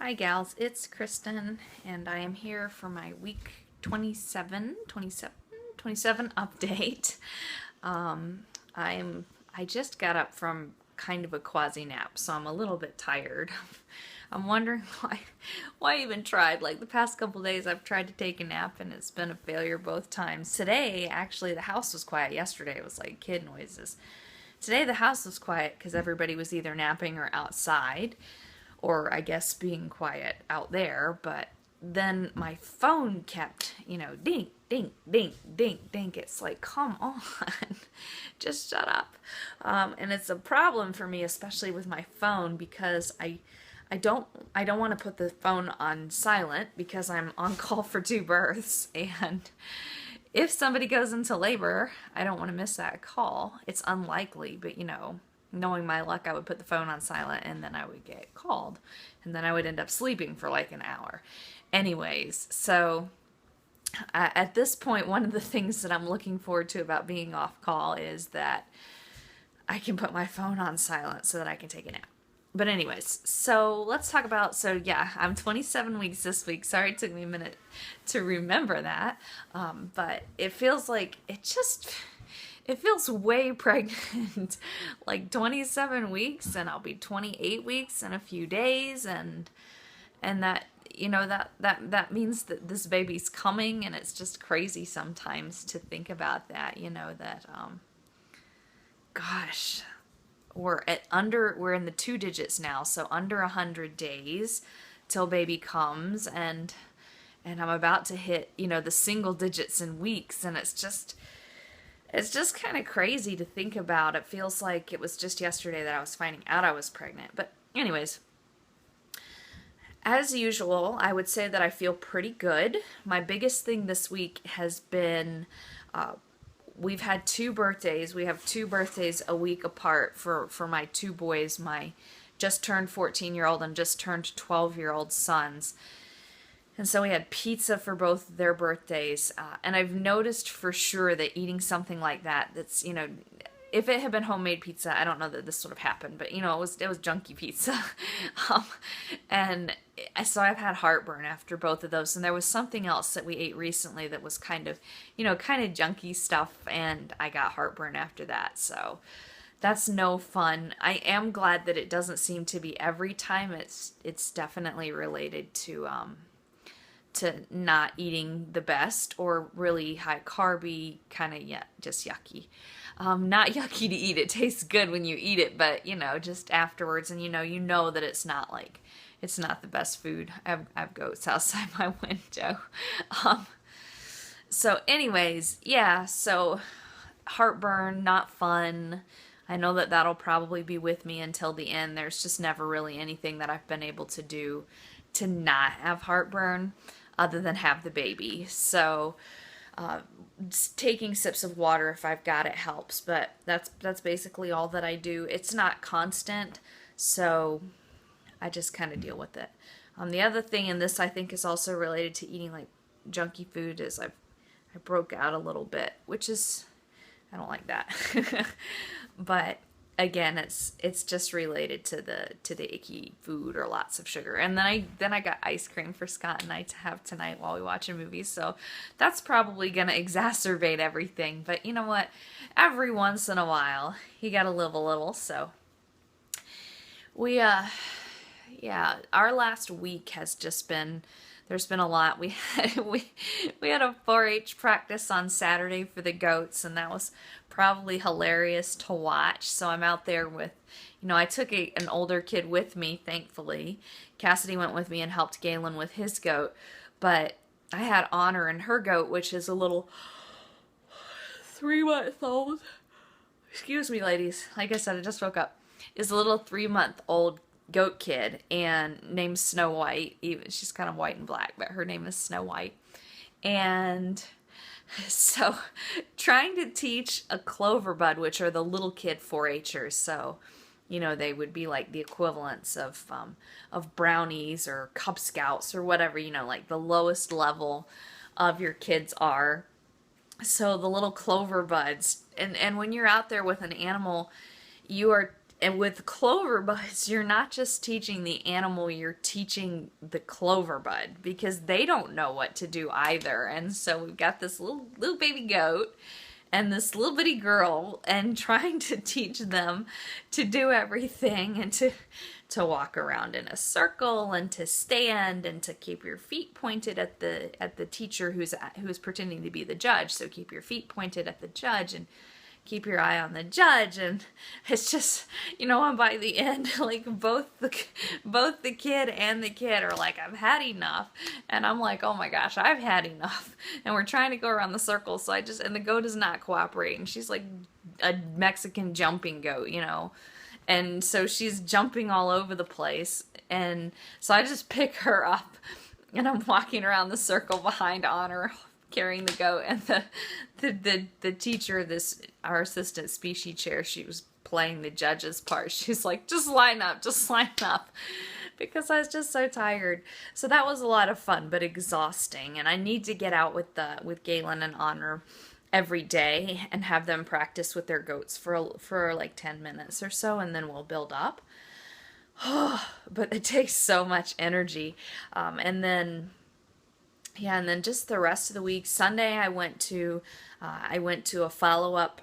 Hi gals, it's Kristen and I am here for my week 27 update. I just got up from kind of a quasi nap, so I'm a little bit tired. I'm wondering why I even tried. Like the past couple days I've tried to take a nap and it's been a failure both times. Today, actually the house was quiet. Yesterday it was like kid noises. Today the house was quiet because everybody was either napping or outside, or I guess being quiet out there, but then my phone kept, ding, ding, ding, ding, ding. It's like, come on, just shut up. And it's a problem for me, especially with my phone, because I don't want to put the phone on silent because I'm on call for two births, and if somebody goes into labor, I don't want to miss that call. It's unlikely, but knowing my luck, I would put the phone on silent and then I would get called. And then I would end up sleeping for like an hour. Anyways, so at this point, one of the things that I'm looking forward to about being off call is that I can put my phone on silent so that I can take a nap. But anyways, so let's talk about, I'm 27 weeks this week. Sorry it took me a minute to remember that. But it feels like it feels way pregnant. Like 27 weeks, and I'll be 28 weeks in a few days, and that that means that this baby's coming, and it's just crazy sometimes to think about that, gosh, we're in the two digits now, so under 100 days till baby comes, and I'm about to hit, the single digits in weeks, and it's just kind of crazy to think about. It feels like it was just yesterday that I was finding out I was pregnant. But anyways, as usual, I would say that I feel pretty good. My biggest thing this week has been we've had two birthdays. We have two birthdays a week apart for my two boys, my just turned 14-year-old and just turned 12-year-old sons. And so we had pizza for both their birthdays. And I've noticed for sure that eating something like that's, if it had been homemade pizza, I don't know that this would have happened. But, it was junky pizza. And so I've had heartburn after both of those. And there was something else that we ate recently that was kind of junky stuff. And I got heartburn after that. So that's no fun. I am glad that it doesn't seem to be every time. It's definitely related to not eating the best, or really high carby, kind of, just yucky. Not yucky to eat. It tastes good when you eat it, but just afterwards, and that it's not the best food. I have goats outside my window. So anyways, so heartburn, not fun. I know that that'll probably be with me until the end. There's just never really anything that I've been able to do to not have heartburn other than have the baby. So just taking sips of water if I've got it helps, but that's basically all that I do. It's not constant, so I just kind of deal with it. The other thing, and this I think is also related to eating like junky food, is I broke out a little bit, which is, I don't like that. But again, it's just related to the icky food or lots of sugar. And then I got ice cream for Scott and I to have tonight while we watch a movie. So that's probably gonna exacerbate everything. But you know what? Every once in a while, you gotta live a little. So we our last week has just been, there's been a lot. We had a 4-H practice on Saturday for the goats, and that was probably hilarious to watch. So I'm out there with, I took an older kid with me, thankfully. Cassidy went with me and helped Galen with his goat, but I had Honor and her goat, which is a little 3-month-old. Excuse me, ladies. Like I said, I just woke up. Is a little 3-month-old goat kid, and named Snow White. Even she's kind of white and black, but her name is Snow White. And so trying to teach a clover bud, which are the little kid 4-Hers, so they would be like the equivalents of brownies or Cub Scouts or whatever, like the lowest level of your kids are. So the little clover buds, and when you're out there with an animal, you are and with clover buds, you're not just teaching the animal, you're teaching the clover bud, because they don't know what to do either. And so we've got this little baby goat and this little bitty girl, and trying to teach them to do everything, and to walk around in a circle, and to stand, and to keep your feet pointed at the teacher who's pretending to be the judge. So keep your feet pointed at the judge, and keep your eye on the judge. And it's just, and by the end, like both the kid and the kid are like, I've had enough. And I'm like, oh my gosh, I've had enough. And we're trying to go around the circle, so and the goat is not cooperating. She's like a Mexican jumping goat, and so she's jumping all over the place. And so I just pick her up, and I'm walking around the circle behind Honor, carrying the goat. And the teacher of our assistant species chair, she was playing the judge's part. She's like, just line up, because I was just so tired. So that was a lot of fun, but exhausting. And I need to get out with Galen and Honor every day and have them practice with their goats for like 10 minutes or so, and then we'll build up. But it takes so much energy. And then just the rest of the week. Sunday I went to a follow-up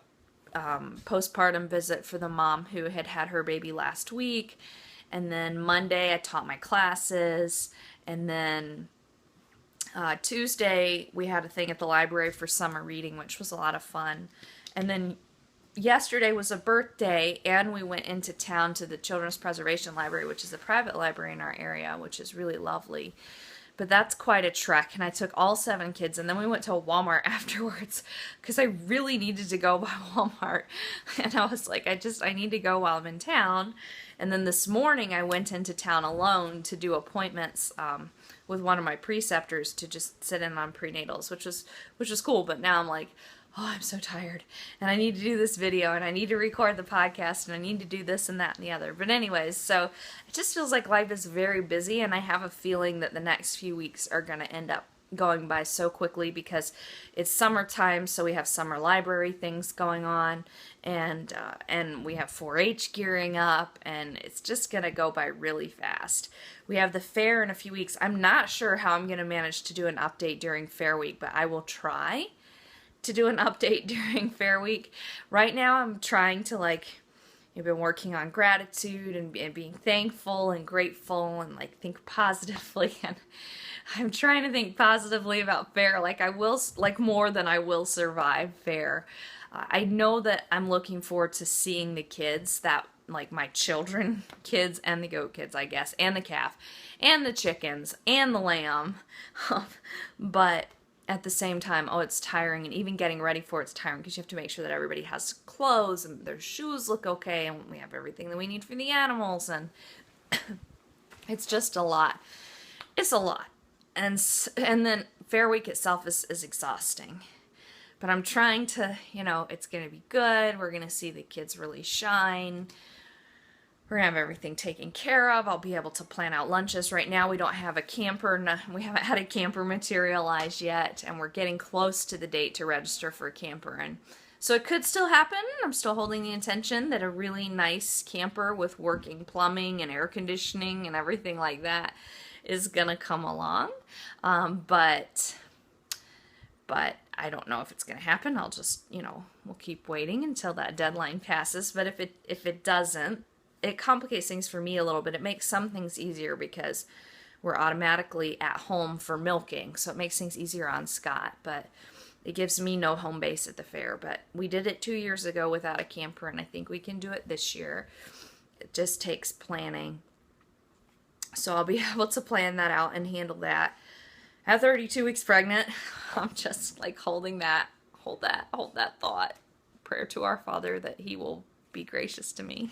postpartum visit for the mom who had her baby last week. And then Monday I taught my classes. And then Tuesday we had a thing at the library for summer reading, which was a lot of fun. And then yesterday was a birthday, and we went into town to the Children's Preservation Library, which is a private library in our area, which is really lovely. But that's quite a trek, and I took all 7 kids, and then we went to a Walmart afterwards, because I really needed to go by Walmart. And I was like, I need to go while I'm in town. And then this morning I went into town alone to do appointments with one of my preceptors to just sit in on prenatals, which was cool. But now I'm like, oh, I'm so tired, and I need to do this video, and I need to record the podcast, and I need to do this and that and the other. But anyways, so it just feels like life is very busy, and I have a feeling that the next few weeks are going to end up going by so quickly, because it's summertime, so we have summer library things going on, and we have 4-H gearing up, and it's just going to go by really fast. We have the fair in a few weeks. I'm not sure how I'm going to manage to do an update during fair week, but I will try to do an update during fair week. Right now I'm trying to I've been working on gratitude and being thankful and grateful, and think positively, and I'm trying to think positively about fair, more than I will survive fair. I know that I'm looking forward to seeing the kids, that my children kids and the goat kids, I guess, and the calf and the chickens and the lamb. But at the same time, it's tiring, and even getting ready for it's tiring, because you have to make sure that everybody has clothes and their shoes look okay, and we have everything that we need for the animals, and it's just a lot. It's a lot. And then fair week itself is exhausting. But I'm trying to, it's going to be good. We're going to see the kids really shine. We're going to have everything taken care of. I'll be able to plan out lunches. Right now we don't have a camper. We haven't had a camper materialize yet, and we're getting close to the date to register for a camper. And so it could still happen. I'm still holding the intention that a really nice camper with working plumbing and air conditioning and everything like that is going to come along. But I don't know if it's going to happen. I'll just, we'll keep waiting until that deadline passes. But if it doesn't, it complicates things for me a little bit. It makes some things easier because we're automatically at home for milking, so it makes things easier on Scott, but it gives me no home base at the fair. But we did it 2 years ago without a camper, and I think we can do it this year. It just takes planning. So I'll be able to plan that out and handle that. At 32 weeks pregnant, I'm just holding that, hold that thought. Prayer to our Father that He will be gracious to me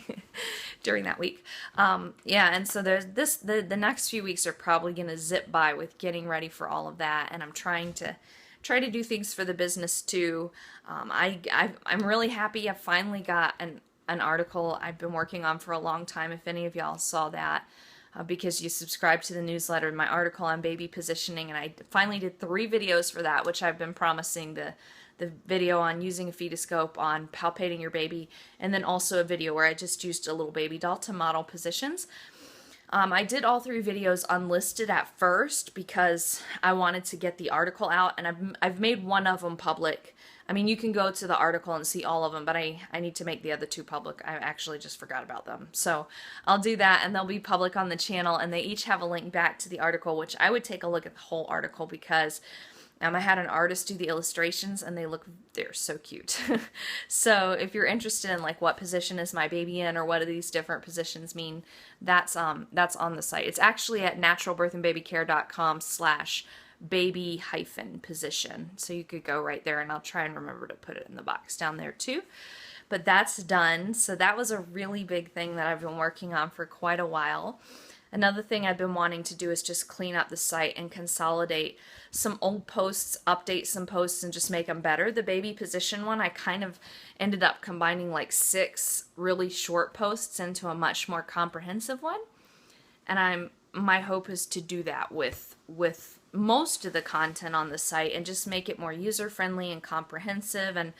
during that week. And so there's the next few weeks are probably going to zip by with getting ready for all of that, and I'm trying to do things for the business too. I'm really happy I finally got an article I've been working on for a long time, if any of y'all saw that, because you subscribe to the newsletter, my article on baby positioning, and I finally did 3 videos for that, which I've been promising the video on using a fetoscope, on palpating your baby, and then also a video where I just used a little baby doll to model positions. I did all 3 videos unlisted at first because I wanted to get the article out, and I've made one of them public. I mean, you can go to the article and see all of them, but I need to make the other 2 public. I actually just forgot about them. So I'll do that, and they'll be public on the channel, and they each have a link back to the article, which I would take a look at the whole article because I had an artist do the illustrations, and they're so cute. So if you're interested in like what position is my baby in, or what do these different positions mean, that's on the site. It's actually at naturalbirthandbabycare.com/baby-position. So you could go right there, and I'll try and remember to put it in the box down there too. But that's done. So that was a really big thing that I've been working on for quite a while. Another thing I've been wanting to do is just clean up the site and consolidate some old posts, update some posts, and just make them better. The baby position one, I kind of ended up combining like 6 really short posts into a much more comprehensive one. And my hope is to do that with most of the content on the site and just make it more user-friendly and comprehensive and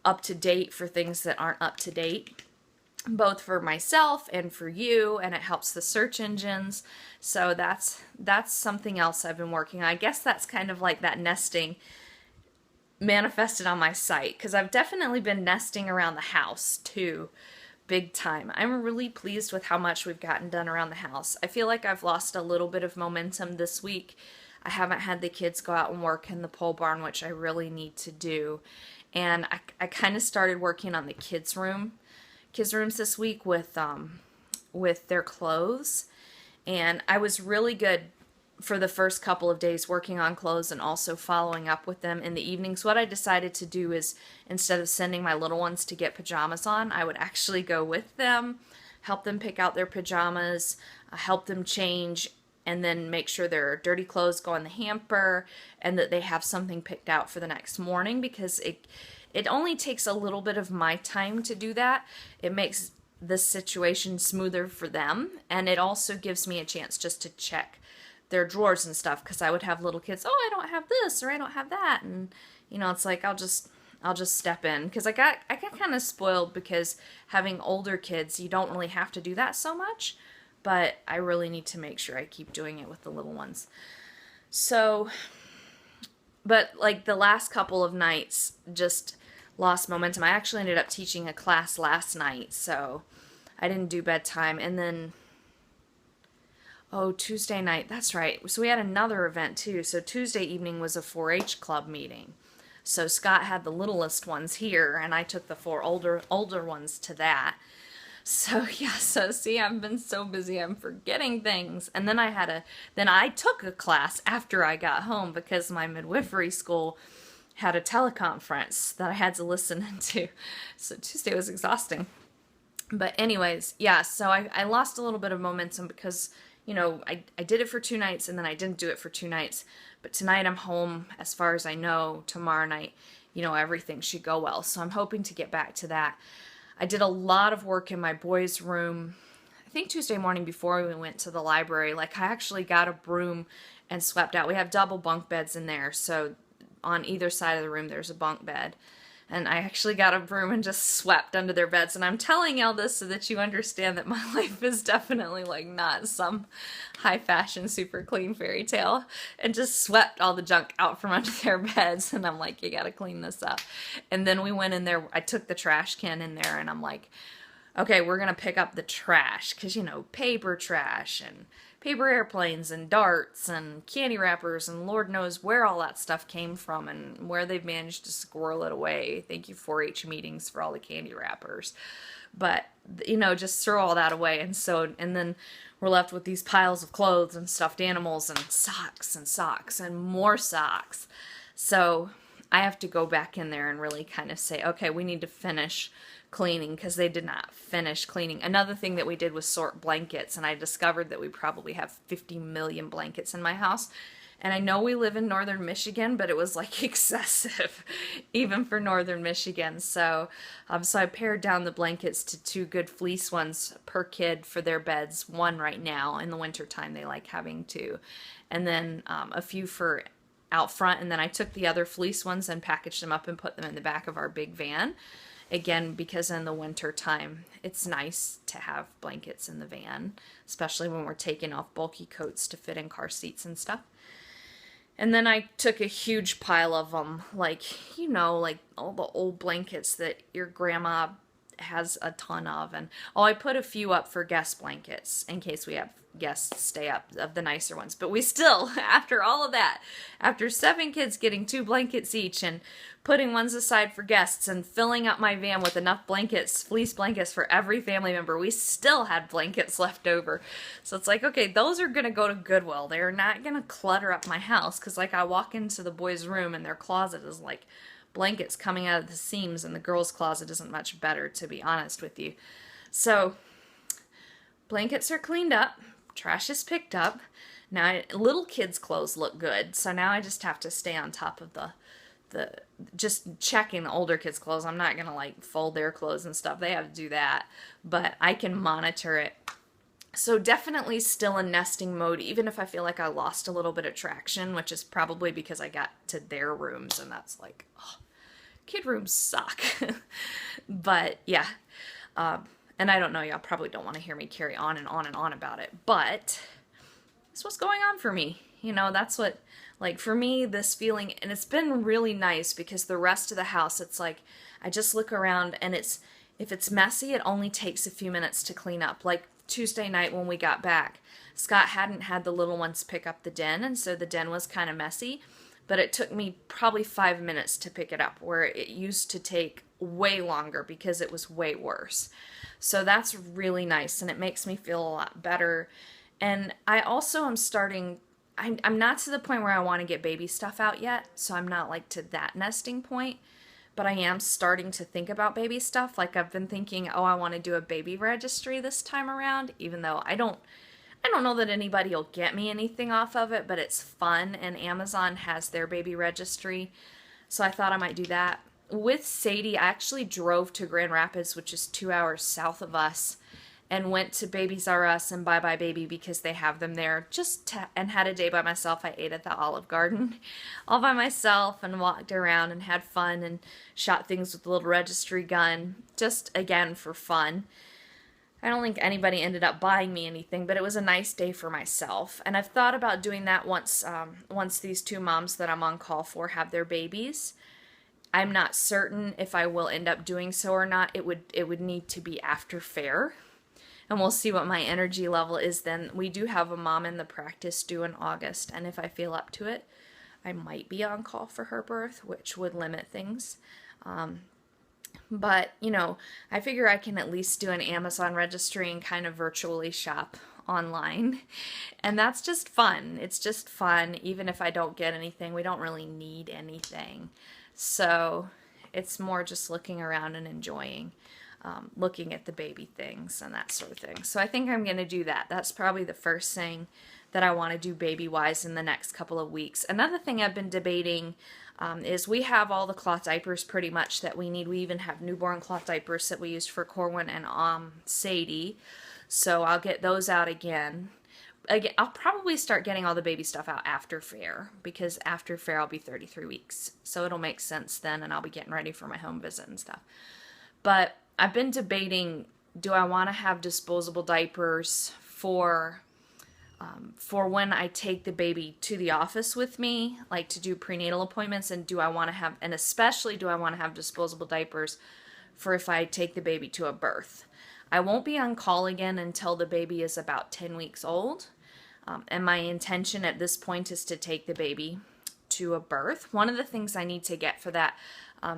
up to date for things that aren't up to date, both for myself and for you, and it helps the search engines. So that's something else I've been working on. I guess that's kind of like that nesting manifested on my site, because I've definitely been nesting around the house too, big time. I'm really pleased with how much we've gotten done around the house. I feel like I've lost a little bit of momentum this week. I haven't had the kids go out and work in the pole barn, which I really need to do. And I kind of started working on the kids' rooms this week with their clothes, and I was really good for the first couple of days working on clothes and also following up with them in the evenings. What I decided to do is, instead of sending my little ones to get pajamas on, I would actually go with them, help them pick out their pajamas, help them change, and then make sure their dirty clothes go in the hamper and that they have something picked out for the next morning, because it only takes a little bit of my time to do that. It makes the situation smoother for them, and it also gives me a chance just to check their drawers and stuff, because I would have little kids, oh, I don't have this or I don't have that, and it's like I'll just step in, because I got kind of spoiled, because having older kids, you don't really have to do that so much, but I really need to make sure I keep doing it with the little ones. So, but like the last couple of nights just lost momentum. I actually ended up teaching a class last night, so I didn't do bedtime. And then, Tuesday night, that's right. So we had another event too. So Tuesday evening was a 4-H club meeting. So Scott had the littlest ones here, and I took the 4 older ones to that. So yeah, so see, I've been so busy, I'm forgetting things. And then I took a class after I got home, because my midwifery school had a teleconference that I had to listen to. So Tuesday was exhausting. But anyways, yeah, so I lost a little bit of momentum because, I did it for 2 nights and then I didn't do it for 2 nights. But tonight I'm home, as far as I know. Tomorrow night, everything should go well. So I'm hoping to get back to that. I did a lot of work in my boys' room, I think Tuesday morning before we went to the library. Like, I actually got a broom and swept out. We have double bunk beds in there, so on either side of the room there's a bunk bed. And I actually got a broom and just swept under their beds. And I'm telling y'all this so that you understand that my life is definitely like not some high fashion, super clean fairy tale. And just swept all the junk out from under their beds. And I'm like, you gotta clean this up. And then we went in there, I took the trash can in there, and I'm like, okay, we're gonna pick up the trash. Cause paper trash and paper airplanes and darts and candy wrappers, and Lord knows where all that stuff came from and where they've managed to squirrel it away. Thank you 4-H meetings for all the candy wrappers. But, just throw all that away. And then we're left with these piles of clothes and stuffed animals and socks and more socks. So I have to go back in there and really kind of say, okay, we need to finish cleaning, because they did not finish cleaning. Another thing that we did was sort blankets, and I discovered that we probably have 50 million blankets in my house. And I know we live in northern Michigan, but it was like excessive, even for northern Michigan. So I pared down the blankets to 2 good fleece ones per kid for their beds. 1 right now. In the wintertime, they like having 2. And then a few for out front, and then I took the other fleece ones and packaged them up and put them in the back of our big van. Again, because in the winter time, it's nice to have blankets in the van, especially when we're taking off bulky coats to fit in car seats and stuff. And then I took a huge pile of them, like, you know, like all the old blankets that your grandma has a ton of. And I put a few up for guest blankets in case we have guests stay up, of the nicer ones. But we still, after all of that, after 7 kids getting 2 blankets each and putting ones aside for guests and filling up my van with enough blankets, fleece blankets for every family member, we still had blankets left over. So it's like, okay, those are going to go to Goodwill. They're not going to clutter up my house, because like I walk into the boys' room and their closet is like blankets coming out of the seams, and the girls' closet isn't much better, to be honest with you. So blankets are cleaned up, trash is picked up. Now little kids' clothes look good, so now I just have to stay on top of the just checking the older kids' clothes. I'm not gonna like fold their clothes and stuff. They have to do that, but I can monitor it. So definitely still in nesting mode, even if I feel like I lost a little bit of traction, which is probably because I got to their rooms, and that's like, oh, kid rooms suck. But yeah, and I don't know, y'all probably don't want to hear me carry on and on and on about it, but that's what's going on for me. You know, that's what, like, for me, this feeling, and it's been really nice because the rest of the house, it's like, I just look around and if it's messy, it only takes a few minutes to clean up. Like Tuesday night when we got back, Scott hadn't had the little ones pick up the den, and so the den was kind of messy, but it took me probably 5 minutes to pick it up, where it used to take way longer because it was way worse. So that's really nice, and it makes me feel a lot better. And I also am starting, I'm not to the point where I want to get baby stuff out yet, so I'm not like to that nesting point, but I am starting to think about baby stuff. Like I've been thinking, oh, I want to do a baby registry this time around, even though I don't know that anybody will get me anything off of it, but it's fun, and Amazon has their baby registry, so I thought I might do that. With Sadie, I actually drove to Grand Rapids, which is 2 hours south of us, and went to Babies R Us and Bye Bye Baby because they have them there, and had a day by myself. I ate at the Olive Garden all by myself and walked around and had fun and shot things with the little registry gun, just again for fun. I don't think anybody ended up buying me anything, but it was a nice day for myself. And I've thought about doing that once these 2 moms that I'm on call for have their babies. I'm not certain if I will end up doing so or not. It would need to be after fair, and we'll see what my energy level is then. We do have a mom in the practice due in August, and if I feel up to it, I might be on call for her birth, which would limit things. But, you know, I figure I can at least do an Amazon registry and kind of virtually shop online. And that's just fun. It's just fun, even if I don't get anything. We don't really need anything. So it's more just looking around and enjoying, looking at the baby things and that sort of thing. So I think I'm going to do that. That's probably the first thing that I want to do baby-wise in the next couple of weeks. Another thing I've been debating is we have all the cloth diapers pretty much that we need. We even have newborn cloth diapers that we used for Corwin and Sadie. So I'll get those out again. I'll probably start getting all the baby stuff out after fair, because after fair I'll be 33 weeks. So it'll make sense then, and I'll be getting ready for my home visit and stuff. But I've been debating, do I want to have disposable diapers for when I take the baby to the office with me, like to do prenatal appointments, and especially do I want to have disposable diapers for if I take the baby to a birth. I won't be on call again until the baby is about 10 weeks old, and my intention at this point is to take the baby to a birth. One of the things I need to get for that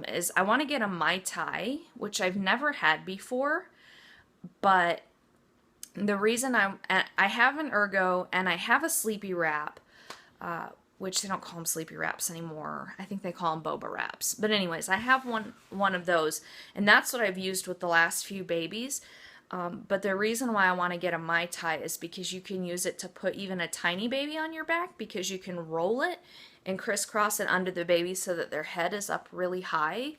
is I want to get a Mai Tai, which I've never had before, but the reason I have an Ergo and I have a Sleepy Wrap, which they don't call them Sleepy Wraps anymore. I think they call them Boba Wraps. But anyways, I have one of those, and that's what I've used with the last few babies. But the reason why I want to get a Mai Tai is because you can use it to put even a tiny baby on your back, because you can roll it and crisscross it under the baby so that their head is up really high,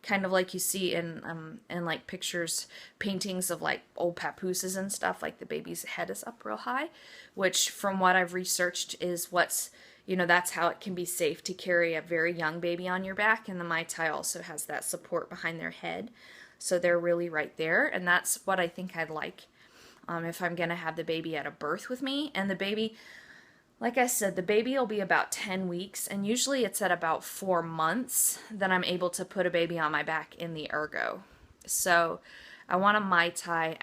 kind of like you see in like pictures, paintings of like old papooses and stuff, like the baby's head is up real high, which from what I've researched is what's, you know, that's how it can be safe to carry a very young baby on your back. And the Mai Tai also has that support behind their head. So they're really right there. And that's what I think I'd like if I'm going to have the baby at a birth with me. And the baby, like I said, the baby will be about 10 weeks. And usually it's at about 4 months that I'm able to put a baby on my back in the ergo. So I want a Mai Tai.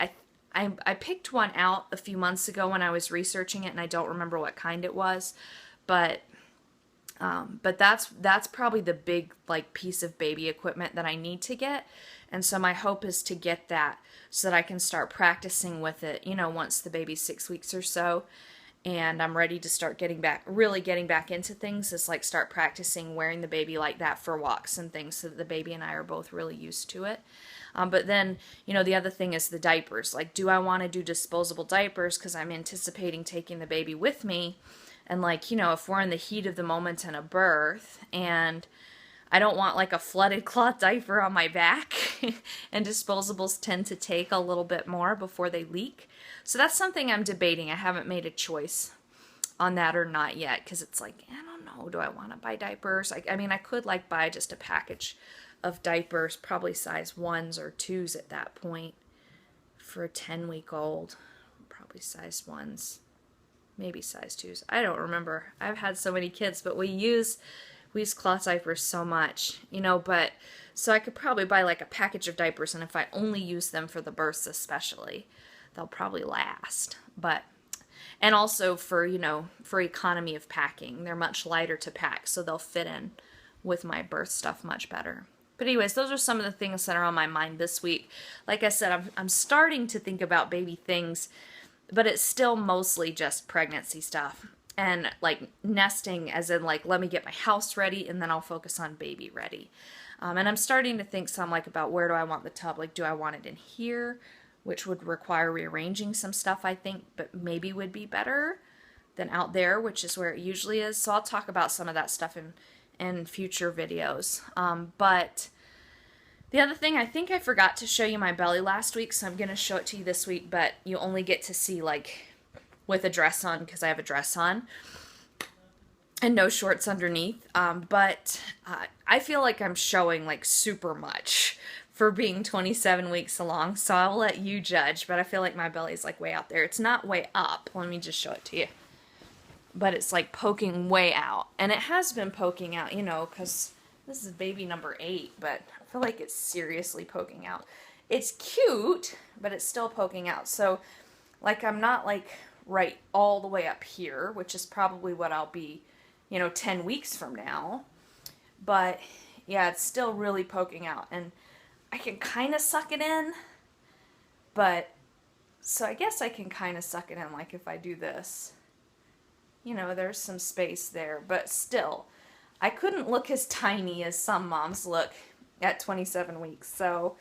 I picked one out a few months ago when I was researching it, and I don't remember what kind it was. But that's probably the big like piece of baby equipment that I need to get. And so my hope is to get that so that I can start practicing with it, you know, once the baby's 6 weeks or so, and I'm ready to start really getting back into things, is like start practicing wearing the baby like that for walks and things, so that the baby and I are both really used to it. But then, you know, the other thing is the diapers. Like, do I want to do disposable diapers because I'm anticipating taking the baby with me? And like, you know, if we're in the heat of the moment in a birth and I don't want like a flooded cloth diaper on my back, and disposables tend to take a little bit more before they leak. So that's something I'm debating. I haven't made a choice on that or not yet, because it's like, I don't know, do I want to buy diapers? I mean, I could like buy just a package of diapers, probably size 1s or 2s at that point for a 10-week-old, probably size 1s. Maybe size 2s. I don't remember. I've had so many kids, but we use cloth diapers so much, you know, but so I could probably buy like a package of diapers, and if I only use them for the births especially, they'll probably last. But, and also for, you know, for economy of packing, they're much lighter to pack, so they'll fit in with my birth stuff much better. But anyways, those are some of the things that are on my mind this week. Like I said, I'm starting to think about baby things, but it's still mostly just pregnancy stuff and like nesting, as in like, let me get my house ready and then I'll focus on baby ready. And I'm starting to think some like about where do I want the tub? Like, do I want it in here, which would require rearranging some stuff, I think, but maybe would be better than out there, which is where it usually is. So I'll talk about some of that stuff in future videos. But the other thing, I think I forgot to show you my belly last week, so I'm going to show it to you this week, but you only get to see like with a dress on, because I have a dress on and no shorts underneath. But I feel like I'm showing like super much for being 27 weeks along, so I'll let you judge, but I feel like my belly's like way out there. It's not way up. Let me just show it to you. But it's like poking way out, and it has been poking out, you know, because this is baby number 8, but I feel like it's seriously poking out. It's cute, but it's still poking out. So, like, I'm not, like, right all the way up here, which is probably what I'll be, you know, 10 weeks from now. But, yeah, it's still really poking out. And I can kind of suck it in, but, so I guess I can kind of suck it in, like, if I do this. You know, there's some space there, but still, I couldn't look as tiny as some moms look at 27 weeks, so,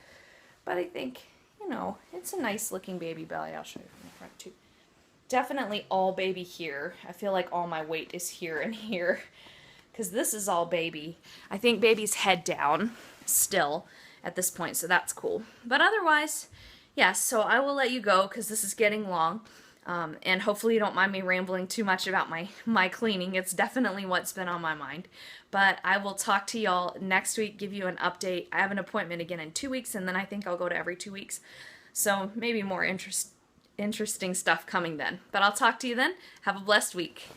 but I think, you know, it's a nice looking baby belly. I'll show you from the front too. Definitely all baby here. I feel like all my weight is here and here, because this is all baby. I think baby's head down still at this point, so that's cool. But otherwise, yeah, so I will let you go, because this is getting long. And hopefully you don't mind me rambling too much about my cleaning. It's definitely what's been on my mind. But I will talk to y'all next week, give you an update. I have an appointment again in 2 weeks, and then I think I'll go to every 2 weeks. So maybe more interesting stuff coming then. But I'll talk to you then. Have a blessed week.